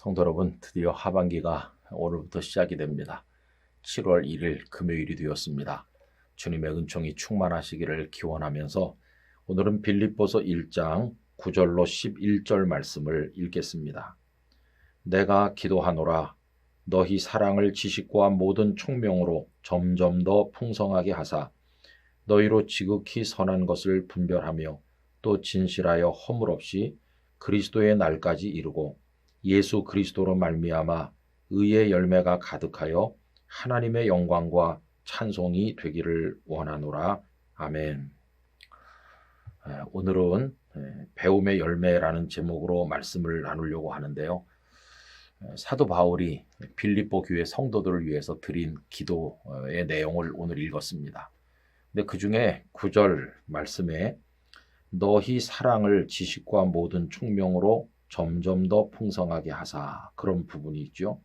성도 여러분, 드디어 하반기가 오늘부터 시작이 됩니다. 7월 1일 금요일이 되었습니다. 주님의 은총이 충만하시기를 기원하면서 오늘은 빌립보서 1장 9절로 11절 말씀을 읽겠습니다. 내가 기도하노라. 너희 사랑을 지식과 모든 총명으로 점점 더 풍성하게 하사 너희로 지극히 선한 것을 분별하며 또 진실하여 허물 없이 그리스도의 날까지 이루고 예수 그리스도로 말미암아 의의 열매가 가득하여 하나님의 영광과 찬송이 되기를 원하노라. 아멘. 오늘은 배움의 열매라는 제목으로 말씀을 나누려고 하는데요. 사도 바울이 빌립보 교회 성도들을 위해서 드린 기도의 내용을 오늘 읽었습니다. 근데 그 중에 9절 말씀에 너희 사랑을 지식과 모든 총명으로 점점 더 풍성하게 하사, 그런 부분이 있죠.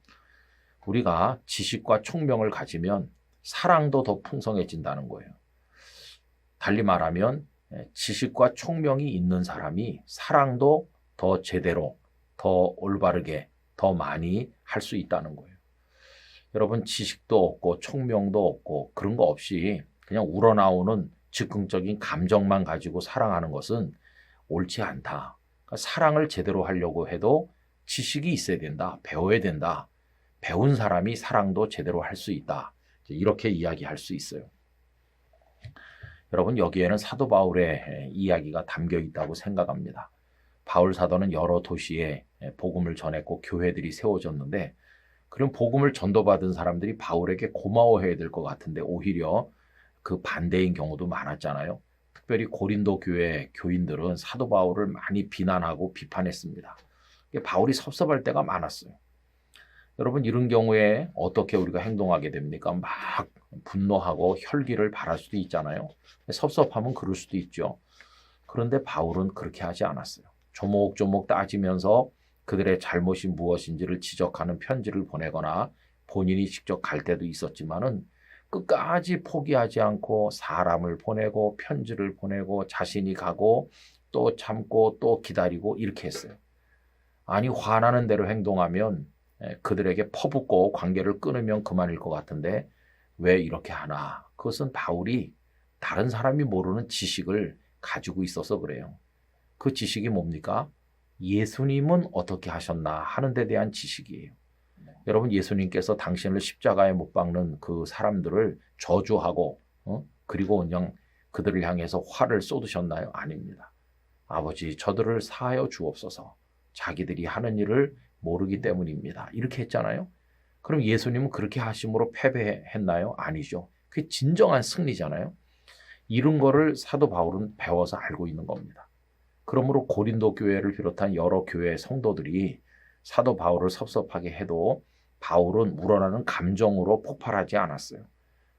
우리가 지식과 총명을 가지면 사랑도 더 풍성해진다는 거예요. 달리 말하면 지식과 총명이 있는 사람이 사랑도 더 제대로, 더 올바르게, 더 많이 할 수 있다는 거예요. 여러분, 지식도 없고 총명도 없고 그런 거 없이 그냥 우러나오는 즉흥적인 감정만 가지고 사랑하는 것은 옳지 않다. 그러니까 사랑을 제대로 하려고 해도 지식이 있어야 된다. 배워야 된다. 배운 사람이 사랑도 제대로 할 수 있다. 이렇게 이야기할 수 있어요. 여러분, 여기에는 사도 바울의 이야기가 담겨 있다고 생각합니다. 바울 사도는 여러 도시에 복음을 전했고 교회들이 세워졌는데, 그럼 복음을 전도받은 사람들이 바울에게 고마워해야 될 것 같은데 오히려 그 반대인 경우도 많았잖아요. 특별히 고린도 교회 교인들은 사도 바울을 많이 비난하고 비판했습니다. 바울이 섭섭할 때가 많았어요. 여러분, 이런 경우에 어떻게 우리가 행동하게 됩니까? 막 분노하고 혈기를 발할 수도 있잖아요. 섭섭하면 그럴 수도 있죠. 그런데 바울은 그렇게 하지 않았어요. 조목조목 따지면서 그들의 잘못이 무엇인지를 지적하는 편지를 보내거나 본인이 직접 갈 때도 있었지만은 끝까지 포기하지 않고 사람을 보내고 편지를 보내고 자신이 가고 또 참고 또 기다리고 이렇게 했어요. 아니, 화나는 대로 행동하면 그들에게 퍼붓고 관계를 끊으면 그만일 것 같은데 왜 이렇게 하나? 그것은 바울이 다른 사람이 모르는 지식을 가지고 있어서 그래요. 그 지식이 뭡니까? 예수님은 어떻게 하셨나 하는 데 대한 지식이에요. 여러분, 예수님께서 당신을 십자가에 못 박는 그 사람들을 저주하고 그리고 그냥 그들을 향해서 화를 쏟으셨나요? 아닙니다. 아버지, 저들을 사하여 주옵소서. 자기들이 하는 일을 모르기 때문입니다. 이렇게 했잖아요. 그럼 예수님은 그렇게 하심으로 패배했나요? 아니죠. 그게 진정한 승리잖아요. 이런 거를 사도 바울은 배워서 알고 있는 겁니다. 그러므로 고린도 교회를 비롯한 여러 교회 성도들이 사도 바울을 섭섭하게 해도 바울은 우러나는 감정으로 폭발하지 않았어요.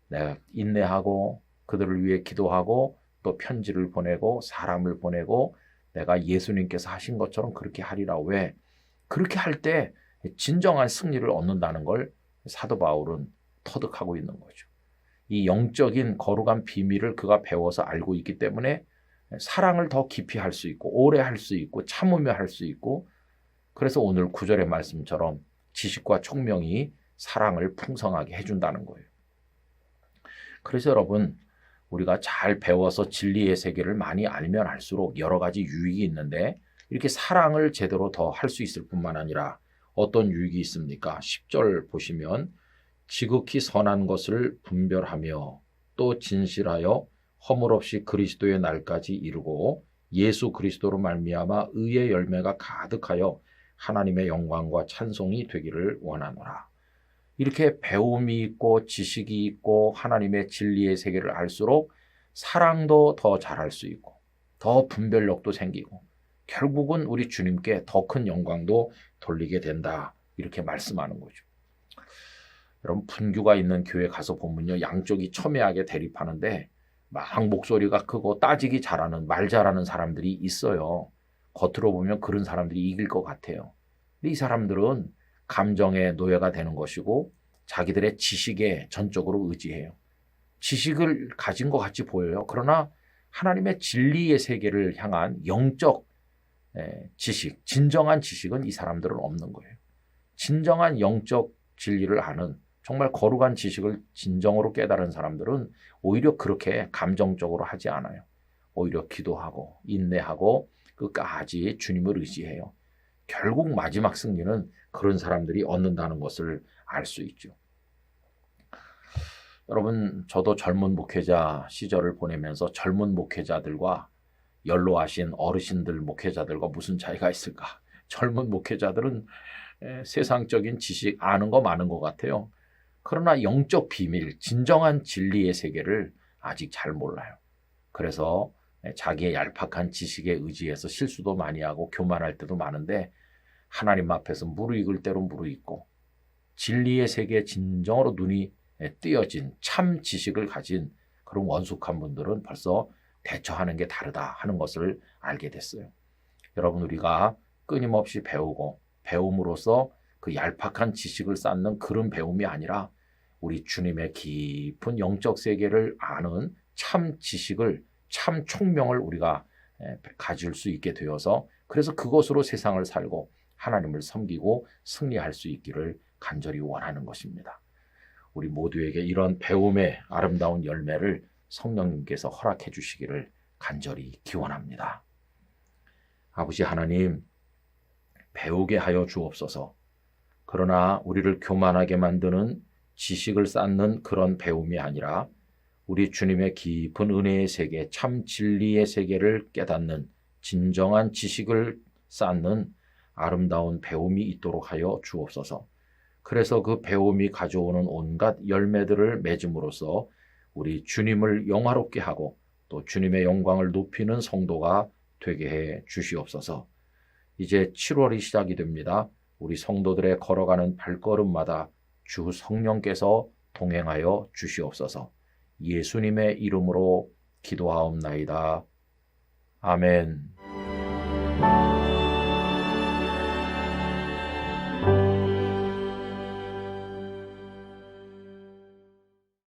내가 인내하고 그들을 위해 기도하고 또 편지를 보내고 사람을 보내고 내가 예수님께서 하신 것처럼 그렇게 하리라. 왜? 그렇게 할 때 진정한 승리를 얻는다는 걸 사도 바울은 터득하고 있는 거죠. 이 영적인 거룩한 비밀을 그가 배워서 알고 있기 때문에 사랑을 더 깊이 할 수 있고 오래 할 수 있고 참으며 할 수 있고, 그래서 오늘 9절의 말씀처럼 지식과 총명이 사랑을 풍성하게 해준다는 거예요. 그래서 여러분, 우리가 잘 배워서 진리의 세계를 많이 알면 알수록 여러 가지 유익이 있는데 이렇게 사랑을 제대로 더 할 수 있을 뿐만 아니라 어떤 유익이 있습니까? 10절 보시면 지극히 선한 것을 분별하며 또 진실하여 허물 없이 그리스도의 날까지 이루고 예수 그리스도로 말미암아 의의 열매가 가득하여 하나님의 영광과 찬송이 되기를 원하노라. 이렇게 배움이 있고 지식이 있고 하나님의 진리의 세계를 알수록 사랑도 더 잘할 수 있고 더 분별력도 생기고 결국은 우리 주님께 더 큰 영광도 돌리게 된다. 이렇게 말씀하는 거죠. 여러분, 분규가 있는 교회 가서 보면요, 양쪽이 첨예하게 대립하는데 막 목소리가 크고 따지기 잘하는, 말 잘하는 사람들이 있어요. 겉으로 보면 그런 사람들이 이길 것 같아요. 근데 이 사람들은 감정의 노예가 되는 것이고 자기들의 지식에 전적으로 의지해요. 지식을 가진 것 같이 보여요. 그러나 하나님의 진리의 세계를 향한 영적 지식, 진정한 지식은 이 사람들은 없는 거예요. 진정한 영적 진리를 아는 정말 거룩한 지식을 진정으로 깨달은 사람들은 오히려 그렇게 감정적으로 하지 않아요. 오히려 기도하고 인내하고 끝까지 주님을 의지해요. 결국 마지막 승리는 그런 사람들이 얻는다는 것을 알 수 있죠. 여러분, 저도 젊은 목회자 시절을 보내면서 젊은 목회자들과 연로하신 어르신들 목회자들과 무슨 차이가 있을까? 젊은 목회자들은 세상적인 지식 아는 거 많은 것 같아요. 그러나 영적 비밀, 진정한 진리의 세계를 아직 잘 몰라요. 그래서 자기의 얄팍한 지식에 의지해서 실수도 많이 하고 교만할 때도 많은데 하나님 앞에서 무르익을 대로 무르익고 진리의 세계에 진정으로 눈이 띄어진 참 지식을 가진 그런 원숙한 분들은 벌써 대처하는 게 다르다 하는 것을 알게 됐어요. 여러분, 우리가 끊임없이 배우고 배움으로써 그 얄팍한 지식을 쌓는 그런 배움이 아니라 우리 주님의 깊은 영적 세계를 아는 참 지식을, 참 총명을 우리가 가질 수 있게 되어서 그래서 그것으로 세상을 살고 하나님을 섬기고 승리할 수 있기를 간절히 원하는 것입니다. 우리 모두에게 이런 배움의 아름다운 열매를 성령님께서 허락해 주시기를 간절히 기원합니다. 아버지 하나님, 배우게 하여 주옵소서. 그러나 우리를 교만하게 만드는 지식을 쌓는 그런 배움이 아니라 우리 주님의 깊은 은혜의 세계, 참 진리의 세계를 깨닫는 진정한 지식을 쌓는 아름다운 배움이 있도록 하여 주옵소서. 그래서 그 배움이 가져오는 온갖 열매들을 맺음으로써 우리 주님을 영화롭게 하고 또 주님의 영광을 높이는 성도가 되게 해 주시옵소서. 이제 7월이 시작이 됩니다. 우리 성도들의 걸어가는 발걸음마다 주 성령께서 동행하여 주시옵소서. 예수님의 이름으로 기도하옵나이다. 아멘.